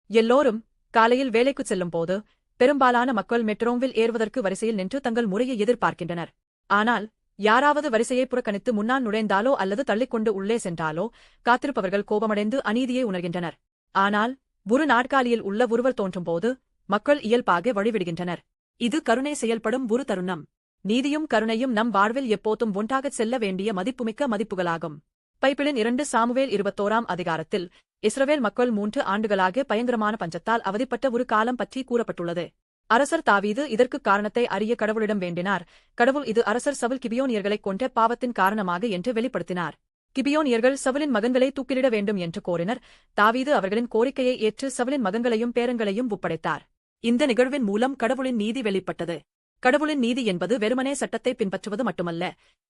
எல்லோரும் காலையில் வேலைக்குச் செல்லும் போது பெரும்பாலான மக்கள் மெட்ரோவில் ஏறுவதற்கு வரிசையில் நின்று தங்கள் முறையை எதிர்பார்க்கின்றனர். ஆனால் யாராவது வரிசையை புறக்கணித்து முன்னால் நுழைந்தாலோ அல்லது தள்ளிக்கொண்டு உள்ளே சென்றாலோ காத்திருப்பவர்கள் கோபமடைந்து அநீதியை உணர்கின்றனர். ஆனால் ஒரு நாட்காலியில் உள்ள ஒருவர் தோன்றும்போது மக்கள் இயல்பாக வழிவிடுகின்றனர். இது கருணை செயல்படும் ஒரு தருணம். நீதியும் கருணையும் நம் வாழ்வில் எப்போதும் ஒன்றாகச் செல்ல வேண்டிய மதிப்புமிக்க மதிப்புகளாகும். பைபிளின் 2 சாமுவேல் 21ஆம் அதிகாரத்தில் இஸ்ரவேல் மக்கள் 3 ஆண்டுகளாக பயங்கரமான பஞ்சத்தால் அவதிப்பட்ட ஒரு காலம் பற்றி கூறப்பட்டுள்ளது. அரசர் தாவீது இதற்கு காரணத்தை அறிய கடவுளிடம் வேண்டினார். கடவுள் இது அரசர் சவுல் கிபியோனியர்களைக் கொன்ற பாவத்தின் காரணமாக என்று வெளிப்படுத்தினார். கிபியோனியர்கள் சவுலின் மகன்களை தூக்கிலிட வேண்டும் என்று கோரினர். தாவீது அவர்களின் கோரிக்கையை ஏற்று சவுலின் மகன்களையும் பேரன்களையும் ஒப்படைத்தார். இந்த நிகழ்வின் மூலம் கடவுளின் நீதி வெளிப்பட்டது. கடவுளின் நீதி என்பது வெறுமனே சட்டத்தை பின்பற்றுவது மட்டுமல்ல,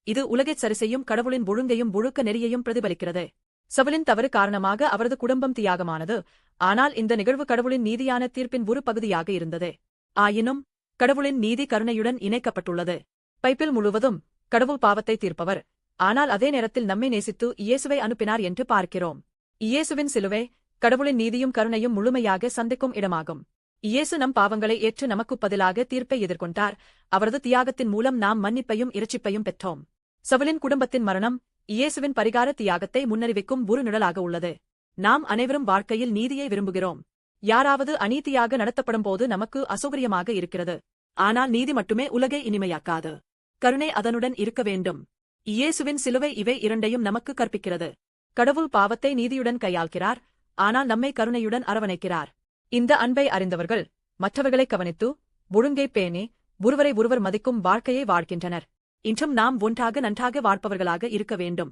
இது உலகைச் சரிசெய்யும் கடவுளின் ஒழுங்கையும் ஒழுக்க நெறியையும் பிரதிபலிக்கிறது. சவுலின் தவறு காரணமாக அவரது குடும்பம் தியாகமானது. ஆனால் இந்த நிகழ்வு கடவுளின் நீதியான தீர்ப்பின் ஒரு பகுதியாக இருந்தது. ஆயினும் கடவுளின் நீதி கருணையுடன் இணைக்கப்பட்டுள்ளது. பைபிள் முழுவதும் கடவுள் பாவத்தை தீர்ப்பவர், ஆனால் அதே நேரத்தில் நம்மை நேசித்து இயேசுவை அனுப்பினார் என்று பார்க்கிறோம். இயேசுவின் சிலுவை கடவுளின் நீதியும் கருணையும் முழுமையாக சந்திக்கும் இடமாகும். இயேசு நம் பாவங்களை ஏற்று நமக்குப் பதிலாக தீர்ப்பை எதிர்கொண்டார். அவரது தியாகத்தின் மூலம் நாம் மன்னிப்பையும் இரட்சிப்பையும் பெற்றோம். சவுலின் குடும்பத்தின் மரணம் இயேசுவின் பரிகார தியாகத்தை முன்னறிவிக்கும் ஒரு நிழலாக உள்ளது. நாம் அனைவரும் வாழ்க்கையில் நீதியை விரும்புகிறோம். யாராவது அநீதியாக நடத்தப்படும்போது நமக்கு அசௌகரியமாக இருக்கிறது. ஆனால் நீதி மட்டுமே உலகை இனிமையாக்காது. கருணை அதனுடன் இருக்க வேண்டும். இயேசுவின் சிலுவை இவை இரண்டையும் நமக்கு கற்பிக்கிறது. கடவுள் பாவத்தை நீதியுடன் கையாள்கிறார், ஆனால் நம்மை கருணையுடன் அரவணைக்கிறார். இந்த அன்பை அறிந்தவர்கள் மற்றவர்களை கவனித்து ஒழுங்கை பேணி ஒருவரை ஒருவர் மதிக்கும் வாழ்க்கையை வாழ்கின்றனர். இன்றும் நாம் ஒன்றாக நன்றாக வாழ்பவர்களாக இருக்க வேண்டும்.